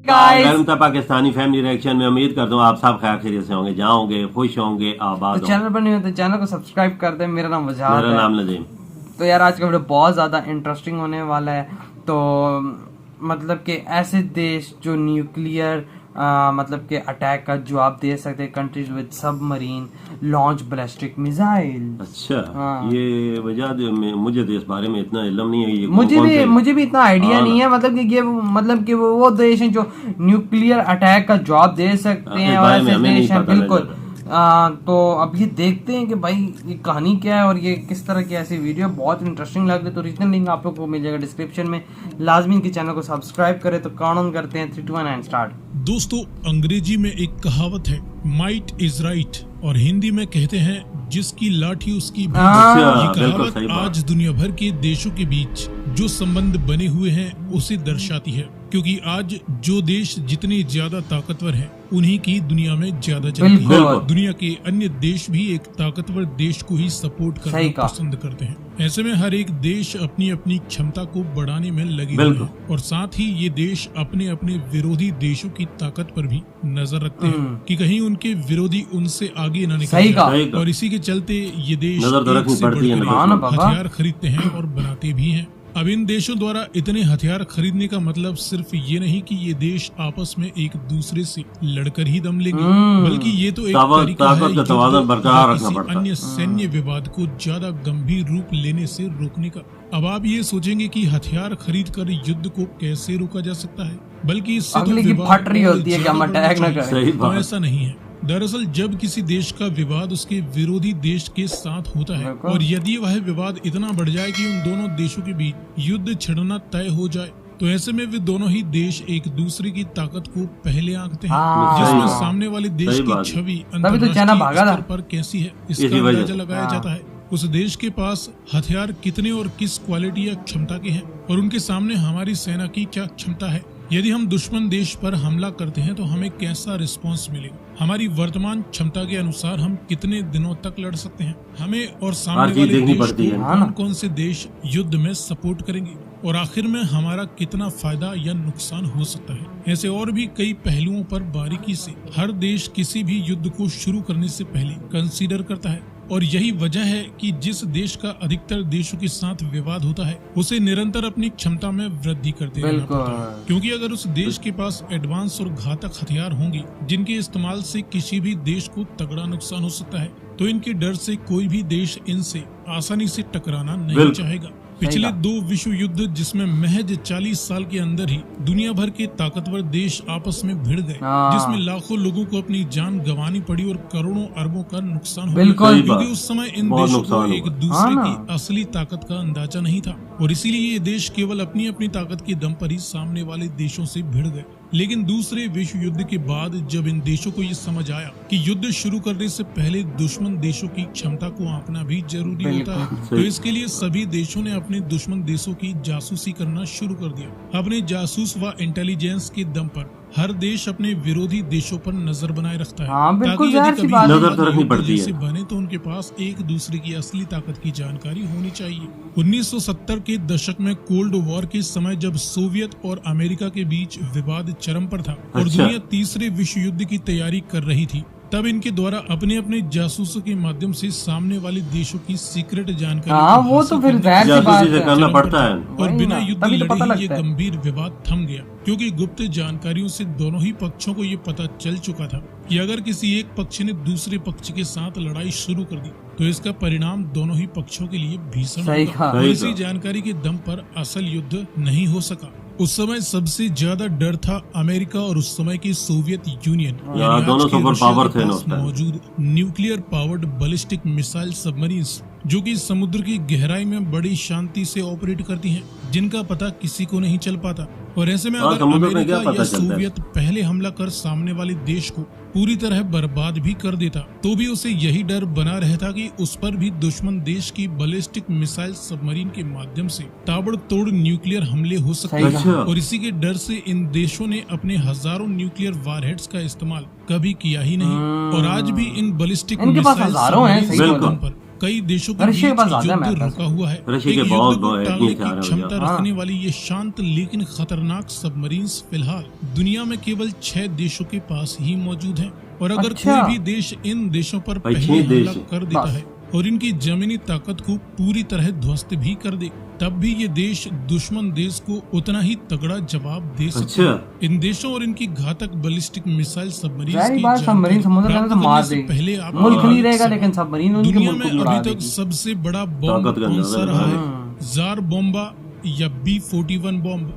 गर्म था Pakistani family reaction में। उम्मीद करता हूँ आप सब खैर खैरियत से होंगे, जहाँ होंगे खुश होंगे, आबाद तो चैनल पर नहीं होते चैनल को सब्सक्राइब कर दें। मेरा नाम वजाहत है। मेरा नाम नदीम। तो यार आज का वीडियो बहुत ज़्यादा इंटरेस्टिंग होने वाला है। तो मतलब कि ऐसे देश जो न्यूक्लियर मतलब के अटैक का जवाब दे सकते हैं, countries with submarine launch ballistic missile. अच्छा ये वजह मुझे तो इस बारे में इतना इल्म नहीं है। ये मुझे भी इतना आइडिया नहीं है। मतलब कि ये मतलब कि वो देश हैं जो न्यूक्लियर अटैक का जवाब दे सकते हैं और ऐसे देश हैं बिल्कुल। तो अब ये देखते हैं कि भाई ये कहानी क्या है और ये किस तरह की ऐसी वीडियो बहुत इंटरेस्टिंग लग रही है। तो ओरिजिनल लिंक आप लोग को मिल जाएगा डिस्क्रिप्शन में। लाजमी इनके चैनल को सब्सक्राइब करें। तो काउंट ऑन करते हैं 3, 2, 1 एंड स्टार्ट। दोस्तों, अंग्रेजी में एक कहावत है, माइट इज राइट, और हिंदी में कहते हैं जिसकी लाठी उसकी भैंस। ये कहावत आज दुनिया भर के देशों के बीच जो संबंध बने हुए हैं उसे दर्शाती है, क्योंकि आज जो देश जितने ज्यादा ताकतवर हैं उन्हीं की दुनिया में ज्यादा चलती है। दुनिया के अन्य देश भी एक ताकतवर देश को ही सपोर्ट करना पसंद करते हैं। ऐसे में हर एक देश अपनी अपनी क्षमता को बढ़ाने में लगे हुए हैं और साथ ही ये देश अपने अपने विरोधी देशों की ताकत पर भी नजर रखते हैं कि कहीं उनके विरोधी उनसे आगे न निकल जाए। और इसी के चलते ये देश हथियार खरीदते हैं और बनाते भी हैं। अब इन देशों द्वारा इतने हथियार खरीदने का मतलब सिर्फ ये नहीं कि ये देश आपस में एक दूसरे से लड़कर ही दम लेंगे, बल्कि ये तो एक तरीका है किसी अन्य सैन्य विवाद को ज्यादा गंभीर रूप लेने से रोकने का। अब आप ये सोचेंगे कि हथियार खरीद कर युद्ध को कैसे रोका जा सकता है, बल्कि इससे तो विवाद होती है कि हम अटैक न करें। तो ऐसा नहीं है। दरअसल जब किसी देश का विवाद उसके विरोधी देश के साथ होता है और यदि वह विवाद इतना बढ़ जाए कि उन दोनों देशों के बीच युद्ध छिड़ना तय हो जाए, तो ऐसे में वे दोनों ही देश एक दूसरे की ताकत को पहले आंकते हैं, जिसमें सामने वाले देश की छवि अंतर्राष्ट्रीय स्तर पर कैसी है इसका अंदाजा लगाया जाता है। उस देश के पास हथियार कितने और किस क्वालिटी या क्षमता के हैं और उनके सामने हमारी सेना की क्या क्षमता है। यदि हम दुश्मन देश पर हमला करते हैं तो हमें कैसा रिस्पांस मिलेगा, हमारी वर्तमान क्षमता के अनुसार हम कितने दिनों तक लड़ सकते हैं, हमें और सामने वाले देश को कौन से देश युद्ध में सपोर्ट करेंगे और आखिर में हमारा कितना फायदा या नुकसान हो सकता है। ऐसे और भी कई पहलुओं पर बारीकी से हर देश किसी भी युद्ध को शुरू करने से पहले कंसीडर करता है। और यही वजह है कि जिस देश का अधिकतर देशों के साथ विवाद होता है उसे निरंतर अपनी क्षमता में वृद्धि करते रहना पड़ता है, क्योंकि अगर उस देश के पास एडवांस और घातक हथियार होंगे जिनके इस्तेमाल से किसी भी देश को तगड़ा नुकसान हो सकता है, तो इनके डर से कोई भी देश इनसे आसानी से टकराना नहीं चाहेगा। पिछले 2 विश्व युद्ध जिसमें महज 40 साल के अंदर ही दुनिया भर के ताकतवर देश आपस में भिड़ गए, जिसमें लाखों लोगों को अपनी जान गंवानी पड़ी और करोड़ों अरबों का नुकसान हुआ, क्योंकि उस समय इन देशों को एक दूसरे की असली ताकत का अंदाजा नहीं था और इसीलिए ये देश केवल अपनी अपनी ताकत के दम पर ही सामने वाले देशों से भिड़ गए। लेकिन दूसरे विश्व युद्ध के बाद जब इन देशों को ये समझ आया कि युद्ध शुरू करने से पहले दुश्मन देशों की क्षमता को आंकना भी जरूरी होता है, तो इसके लिए सभी देशों ने अपने दुश्मन देशों की जासूसी करना शुरू कर दिया। अपने जासूस व इंटेलिजेंस के दम पर हर देश अपने विरोधी देशों पर नजर बनाए रखता है, ताकि यदि कभी नजर से बने तो उनके पास एक दूसरे की असली ताकत की जानकारी होनी चाहिए। 1970 के दशक में कोल्ड वॉर के समय जब सोवियत और अमेरिका के बीच विवाद चरम पर था और दुनिया तीसरे विश्व युद्ध की तैयारी कर रही थी, तब इनके द्वारा अपने अपने जासूसों के माध्यम से सामने वाले देशों की सीक्रेट जानकारी वो तो फिर करना पड़ता है और बिना युद्ध लड़े ये गंभीर विवाद थम गया, क्योंकि गुप्त जानकारियों से दोनों ही पक्षों को ये पता चल चुका था कि अगर किसी एक पक्ष ने दूसरे पक्ष के साथ लड़ाई शुरू कर दी तो इसका परिणाम दोनों ही पक्षों के लिए भीषण होगा। और इसी जानकारी के दम पर असल युद्ध नहीं हो सका। उस समय सबसे ज्यादा डर था अमेरिका और उस समय की सोवियत यूनियन, दोनों सुपर पावर थे मौजूद nuclear powered ballistic missile submarines, जो कि समुद्र की गहराई में बड़ी शांति से ऑपरेट करती हैं, जिनका पता किसी को नहीं चल पाता। और ऐसे में अगर अमेरिका या सोवियत पहले हमला कर सामने वाले देश को पूरी तरह बर्बाद भी कर देता, तो भी उसे यही डर बना रहता कि उस पर भी दुश्मन देश की बैलिस्टिक मिसाइल सबमरीन के माध्यम से ताबड़तोड़ न्यूक्लियर हमले हो सकते हैं। और इसी के डर से इन देशों ने अपने हजारों न्यूक्लियर वारहेड्स का इस्तेमाल कभी किया ही नहीं और आज भी इन बैलिस्टिक मिसाइल सबमरीन पर कई देशों के रशिया के पास बीच ज्यादा युद्ध है रुका हुआ है। रशिया के एक बहुत युद्ध को बहुत टालने इतनी की क्षमता हाँ। रखने वाली ये शांत लेकिन खतरनाक सबमरीन्स फिलहाल दुनिया में केवल 6 देशों के पास ही मौजूद हैं। और अगर अच्छा। कोई भी देश इन देशों पर भाई, पहले 6 देश हमला कर देता बस। है और इनकी जमीनी ताकत को पूरी तरह ध्वस्त भी कर दे, तब भी ये देश दुश्मन देश को उतना ही तगड़ा जवाब दे सकते हैं। अच्छा। इन देशों और इनकी घातक बैलिस्टिक मिसाइल सबमरीन जाहिर बात सबमरीन समुद्र के अंदर तो मार देगी। पहले आप मुल्क नहीं रहेगा लेकिन सबमरीन उनके दुनिया मुल्क में को उड़ा अभी तक देगी। सबसे बड़ा बॉम्ब ताकत का कौन सा अंदाजा रहा लगा है? जार बॉम्बा या B-41 बॉम्ब?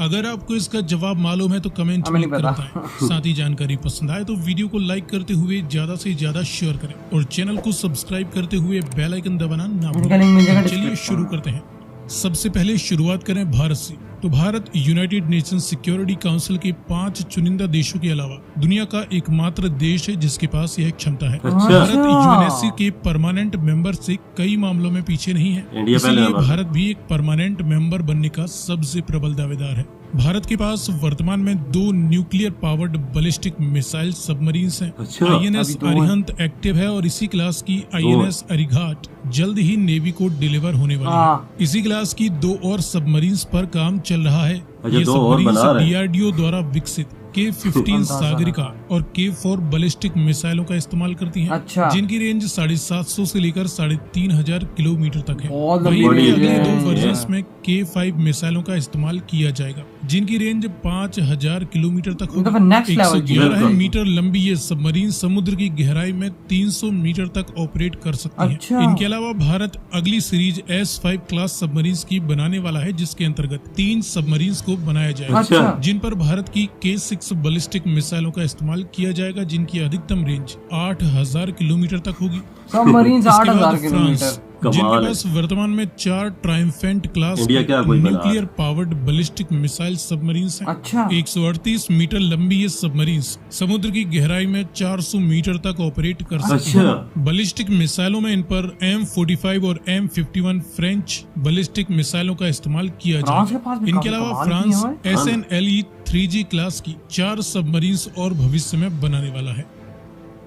अगर आपको इसका जवाब मालूम है तो कमेंट हमें में नहीं पता। बताएं। साथ ही जानकारी पसंद आए तो वीडियो को लाइक करते हुए ज्यादा से ज्यादा शेयर करें और चैनल को सब्सक्राइब करते हुए बेल आइकन दबाना ना इनका लिंक मिल जाएगा भूलें। चलिए description शुरू में। करते हैं। सबसे पहले शुरुआत करें भारत से। तो Bharat United Nations security council के 5 चुनिंदा देशों के अलावा दुनिया का एकमात्र देश है जिसके पास यह क्षमता है। अच्छा। भारत यूएनएससी के परमानेंट मेंबर से कई मामलों में पीछे नहीं है। इंडिया पहले इसलिए नंबर पर। भारत भी एक परमानेंट मेंबर बनने का सबसे प्रबल दावेदार है। भारत के पास वर्तमान में 2 nuclear powered ballistic missile submarines हैं। अच्छा। आईएनएस अभी 2 हैं। अरिहंत एक्टिव है और इसी क्लास की आईएनएस अरिघाट जल्द ही नेवी को डिलीवर होने वाली हाँ। है। इसी क्लास की 2 और सबमरीन्स पर काम चल रहा है। अच्छा, ये 2 और बना सबमरीन्स रहे हैं। डीआरडीओ द्वारा विकसित K-15 सागरिका और K-4 बैलिस्टिक मिसाइलों का इस्तेमाल करती हैं, अच्छा। जिनकी रेंज 750 से लेकर 3500 किलोमीटर तक है। बहुत वहीं लंबी अगले रेंज 2 है। वर्जन्स में K-5 मिसाइलों का इस्तेमाल किया जाएगा, जिनकी रेंज 5000 किलोमीटर तक ये तो फिर next level की है। 111 मीटर लंबी ये सबमरीन समुद्र की गहराई में 300 मीटर तक ऑपरेट कर सकती है। अच्छा। इनके अलावा भारत अगली सीरीज S5 क्लास सबमरीन्स की बनाने वाला है, जिसके अंतर्गत 3 सबमरीन्स को बनाया जाएगा, अच्छा। जिन पर भारत की K-6 बैलिस्टिक मिसाइलों का इस्तेमाल किया जाएगा, जिनकी अधिकतम रेंज 8000 किलोमीटर तक होगी। सबमरीन इसके 8000 बाद किलोमीटर। फ्रांस, कमाल जिनके है। पास वर्तमान में 4 ट्रायम्फेंट क्लास इंडिया क्या कोई बना? Nuclear powered ballistic missile submarines हैं। अच्छा। 138 मीटर लंबी ये सबमरीन्स समुद्र की गहराई में 400 मीटर तक ऑपरेट कर सकती अच्छा। हैं। बैलिस्टिक मिसाइलों में इन पर M45 और M51 फ्रेंच बैलिस्टिक मिसाइलों का इस्तेमाल किया फ्रांस के पास जाएगा। भी इनके काफी अलावा कमाल की फ्रांस है। SNLE 3G क्लास की 4 सबमरीन्स और भविष्य में बनाने वाला है।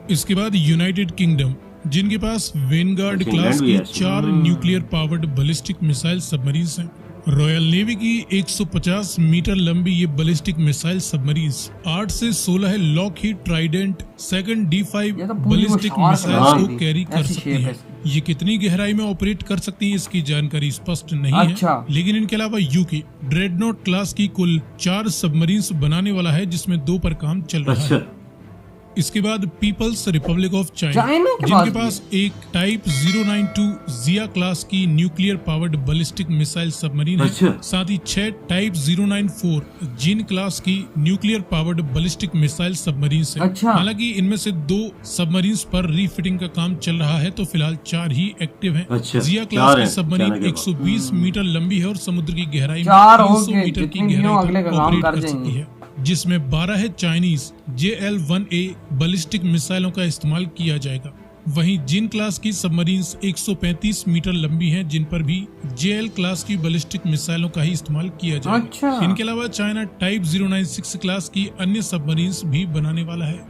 इसके बाद यूनाइटेड किंगडम, जिनके पास वेनगार्ड इंग्लैंड क्लास भी की है। 4 nuclear powered ballistic missile submarines हैं। रॉयल नेवी की 150 मीटर लंबी ये बैलिस्टिक मिसाइल सबमरीन्स 8 से 16 लॉकहीड ट्राइडेंट सेकंड D5 ये तो पूरी वो बैलिस्टिक शार्क मिसाइल्स है। को कैरी कर ऐसी सकती shape है। है इसकी। ये कितनी गहराई में ऑपरेट कर सकती है इसकी जानकारी स्पष्ट नहीं अच्छा। है, लेकिन इनके अलावा यूके ड्रेडनोट क्लास की कुल 4 सबमरीन्स बनाने वाला है, जिसमें 2 पर काम चल रहा अच्छा। है। इसके बाद people's republic of China, China के जिनके पास पास एक टाइप 092 जिया क्लास की nuclear powered ballistic missile submarine है। अच्छा। साथ ही 6 टाइप 094 जिन क्लास की nuclear powered ballistic missile submarine है। अच्छा। हालांकि इनमें से 2 सबमरीन्स पर रीफिटिंग का काम चल रहा है, तो फिलहाल 4 ही एक्टिव हैं। अच्छा, जिया 4 क्लास हैं की सबमरीन चाइना के पास। 120 मीटर लंबी है और समुद्र की गहराई में 4 हो 300 गए, मीटर की जितनी भी हो अगले गहराई का तक काम ऑपरेट कर कर सकती जाएंगे। है, जिसमें 12 है चाइनीज JL-1A बैलिस्टिक मिसाइलों का इस्तेमाल किया जाएगा। वहीं जिन क्लास की सबमरीन्स 135 मीटर लंबी हैं, जिन पर भी JL क्लास की बैलिस्टिक मिसाइलों का ही इस्तेमाल किया जाएगा। अच्छा। इनके अलावा चाइना टाइप 096 क्लास की अन्य सबमरीन्स भी बनाने वाला है।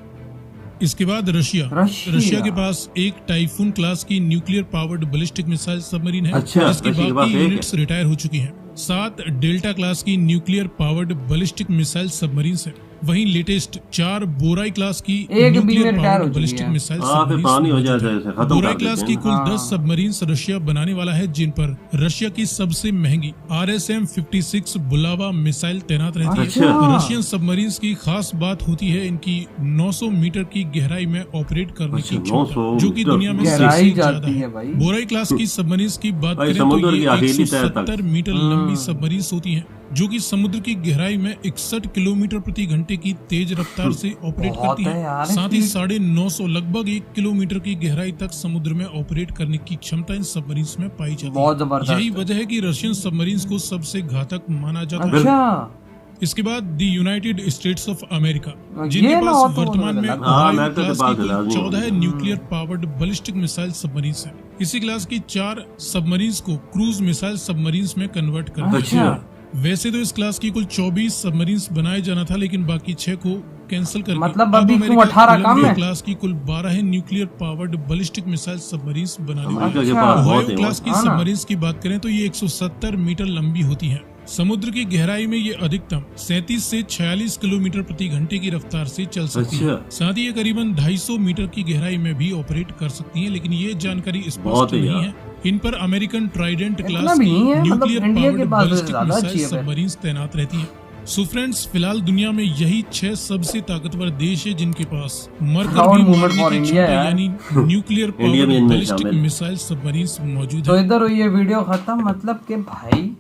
इसके बाद रशिया के पास एक टाइफून क्लास की nuclear powered ballistic missile submarine है, अच्छा, जिसकी रशिया के पास बाकी एक है। यूनिट्स रिटायर हो चुकी हैं। 7 डेल्टा क्लास की nuclear powered ballistic missile submarines है। वहीं लेटेस्ट 4 बोराई क्लास की एक भी न्यूक्लियर में रिटायर हो पावर्ड चुकी बैलिस्टिक है। मिसाइल हाँ, फिर सबमरीन्स पानी हो मौजूद जाता है, हैं। इसे खत्म बोराई कर क्लास देते की हैं। कुल हाँ। 10 सबमरीन्स रशिया बनाने वाला है, जिन पर रशिया की सबसे महंगी RSM-56 बुलावा मिसाइल तैनात रहती है। अच्छा। रशियन सबमरीन्स की खास बात होती है इनकी 900 मीटर की गहराई में ऑपरेट करने की अच्छा, क्षमता, 900 जो कि दुनिया में गहराई सबसे जाती ज्यादा है भाई। बोराई क्लास की सबमरीन्स की बात भाई, करें तो समुद्र ये की हथेली तह तक। 170 मीटर लंबी सबमरीन्स होती हैं, जो कि समुद्र की गहराई में 61 किलोमीटर प्रति घंटे की तेज रफ्तार से ऑपरेट बहुत करती है है। यार, साथ ही इसकी- 950 लगभग 1 किलोमीटर की गहराई तक समुद्र में ऑपरेट करने की क्षमता इन सबमरीन्स में पाई जाती बहुत है। जबरदस्त यही है। वजह है कि रशियन सबमरीन्स को सबसे घातक माना जाता है। अच्छा। इसके बाद the United states of America, ये जिनके ना पास हो तो वर्तमान में हाँ, ओहायो अमेरिका के क्लास पास की कुल लाजमी 14 होगी। Nuclear powered ballistic missile submarines हैं। इसी क्लास की 4 सबमरीन्स को क्रूज मिसाइल सबमरीन्स में कन्वर्ट कर दिया अच्छा। गया है। वैसे तो इस क्लास की कुल 24 सबमरीन्स बनाए जाना था, लेकिन बाकी 6 को कैंसिल करके मतलब अभी क्यों 18 कम है? क्लास की कुल 12 nuclear powered ballistic missile submarines बनाने अमेरिका के वाली पास बहुत ओहायो है क्लास की हाँ ना। सबमरीन्स की बात करें तो ये 170 मीटर लंबी होती हैं। समुद्र की गहराई में ये अधिकतम 37 से 46 किलोमीटर प्रति घंटे की रफ्तार से चल सकती है। साथ ही ये करीबन 250 मीटर की गहराई में भी ऑपरेट कर सकती हैं, लेकिन ये जानकारी बहुत स्पष्ट है नहीं यार। है। इन पर अमेरिकन ट्राइडेंट इतना क्लास भी की नहीं है, मतलब न्यूक्लियर इंडिया के पावर्ड पास बैलिस्टिक ज्यादा अच्छी मिसाइल है फिर। सबमरीन्स तैनात रहती हैं। सो फ्रेंड्स, फिलहाल दुनिया में यही 6 सबसे ताकतवर देश है जिनके पास मरकर Proud भी moment मारने for की India क्षमता यार। यानी न्यूक्लियर इंडिया भी पावर्ड इनमें बैलिस्टिक शामिल। मिसाइल सबमरीन्स मौजूद तो है। इधर हुई ये वीडियो खत्म। मतलब कि भाई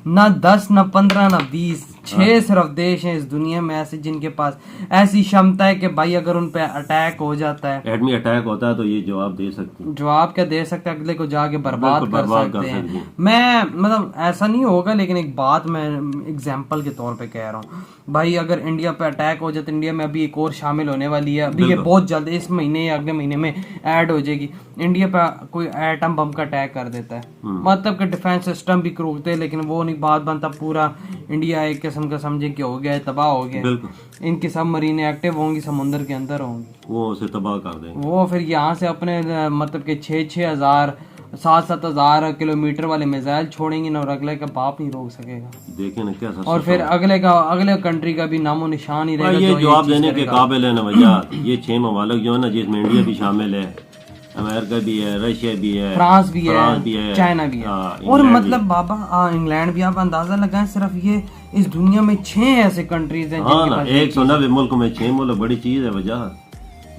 ना 10 ना 15 ना 20 6 सिर्फ देश हैं इस दुनिया में ऐसे जिनके पास ऐसी क्षमता है कि भाई अगर उन पे अटैक हो जाता है, एटमी अटैक होता है तो ये जवाब दे सकते हैं। जवाब क्या दे सकते हैं, अगले को जाके बर्बाद बिल्कुल कर बर्बाद सकते कर सकते हैं। हैं। मैं मतलब ऐसा नहीं होगा, लेकिन एक बात मैं एग्जांपल के तौर पे कह रहा हूँ भाई, अगर इंडिया पे अटैक हो जाए तो इंडिया में अभी एक और शामिल होने वाली है। अभी ये बिल्कुल। बहुत जल्द इस महीने या अगले महीने में ऐड हो जाएगी। इंडिया पे कोई एटम बम का अटैक कर देता है, मतलब कि डिफेंस सिस्टम भी रोकते हैं, लेकिन वो नहीं बात बनता। पूरा इंडिया एक किस्म का समझे कि हो गया है, तबाह हो गया है। बिल्कुल इनकी सब मरीनें एक्टिव होंगी, समुद्र के अंदर होंगी, वो उसे तबाह कर देंगे। वो फिर यहाँ से अपने मतलब कि 6-6 हजार 7-7 हजार किलोमीटर वाले मिसाइल छोड़ेंगे ना, और अगले का बाप नहीं रोक सकेगा। देखे ना क्या और फिर अगले कंट्री का भी नामो निशान ही रहेगा। ये जो जवाब चीज़ देने के करेगा। काबिल है ना वजह। ये 6 ममालिक जो है ना, जिसमें इंडिया भी शामिल है, अमेरिका भी है, रशिया भी है, फ्रांस भी है, है, चाइना भी है, हाँ, और इंग्लैंड मतलब बाबा इंग्लैंड भी। आप अंदाजा लगाएं, सिर्फ ये इस दुनिया में 6 ऐसे कंट्रीज हैं भी। हाँ जिनके ना, पास ये 190 मुल्क में 6 मुल्क बड़ी चीज है वजह,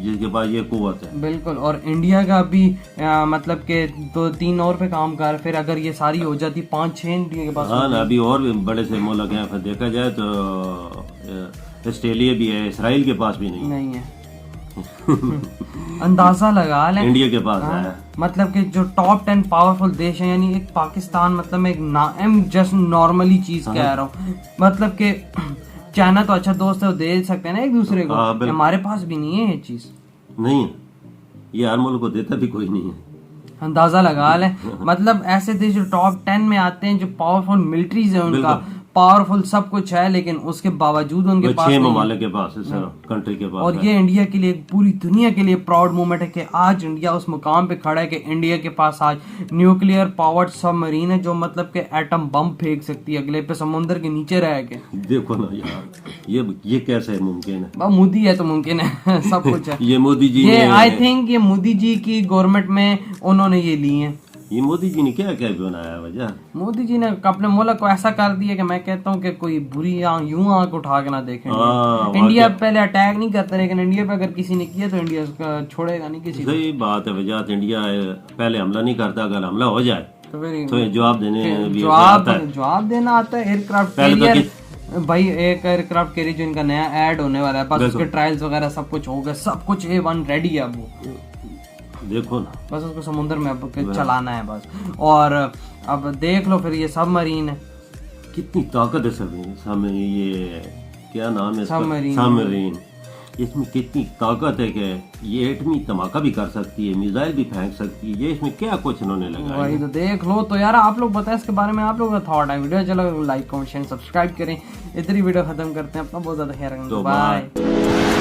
जिसके पास ये कुव्वत है। बिल्कुल। और इंडिया का भी मतलब कि 2-3 और पे काम कर, फिर अगर ये सारी हो जाती 5-6 इंडिया के पास। हाँ ना, अभी और भी बड़े से मुल्क हैं। फिर देखा जाए तो ऑस्ट्रेलिया भी है, इसराइल के पास भी नहीं, नहीं है। अंदाजा लगा लें, इंडिया के पास है। मतलब कि जो टॉप 10 पावरफुल देश है, यानी एक पाकिस्तान, मतलब मैं एक जस्ट नॉर्मली चीज कह रहा हूँ, मतलब कि चाइना तो अच्छा दोस्त है, वो दे सकते हैं ना एक दूसरे को, हाँ, बिल्कुल। हमारे पास भी नहीं है ये चीज। नहीं है, ये हर मुल्क को देता भी कोई नहीं है। अंदाजा लगा लें, मतलब ऐसे देश जो टॉप 10 में आते हैं, जो पावरफुल मिलिट्रीज है उनका, पावरफुल सब कुछ है, लेकिन उसके बावजूद उनके पास 6 नहीं है। ममालिक के पास है, सिर्फ कंट्री के पास और है। ये इंडिया के लिए, पूरी दुनिया के लिए प्राउड मोमेंट है कि आज इंडिया उस मुकाम पे खड़ा है कि इंडिया के पास आज न्यूक्लियर पावर्ड सबमरीन है, जो मतलब कि एटम बम फेंक सकती है अगले पे समुद्र के नीचे रह के। देखो ना यार, ये कैसे मुमकिन है? बा मोदी है तो मुमकिन है, सब कुछ है। ये मोदी जी ये ने, आई थिंक ये मोदी जी की गवर्नमेंट में उन्होंने ये ली है। ये मोदी जी ने क्या क्या बनाया वजह? मोदी जी ने अपने मुल्क को ऐसा कर दिया कि मैं कहता हूँ कि कोई बुरी यूं आंख उठा के ना देखे। हाँ, इंडिया पहले अटैक नहीं करता, लेकिन इंडिया पे अगर किसी ने किया तो इंडिया उसका छोड़ेगा नहीं किसी को। सही बात है वजह। इंडिया पहले हमला नहीं करता, अगर हमला हो जाए तो फिर तो ये जवाब देने भी आता है। जवाब देना आता है। एयरक्राफ्ट पहले तो कैरियर, भाई एक एयरक्राफ्ट कैरियर जो इनका नया ऐड होने वाला है, बस उसके ट्रायल्स वगैरह सब कुछ हो गया, सब कुछ A1 रेडी है। अब वो देखो ना, बस उसको समुद्र में अब चलाना है बस। और अब देख लो फिर ये सबमरीन है, कितनी ताकत है सब। ये क्या नाम है इसका? सबमरीन। सबमरीन। इसमें कितनी ताकत है कि ये एटमी धमाका भी कर सकती है, मिसाइल भी फेंक सकती है। ये इसमें क्या कुछ इन्होंने लगाया। वही तो देख लो। तो यार आप लोग बताएं इसके बारे में, आप लोगों का थॉट है। वीडियो चलो लाइक कमेंट शेयर सब्सक्राइब करें। इतनी वीडियो खत्म करते हैं। अपना बहुत ज्यादा ख्याल रखना। तो बाय।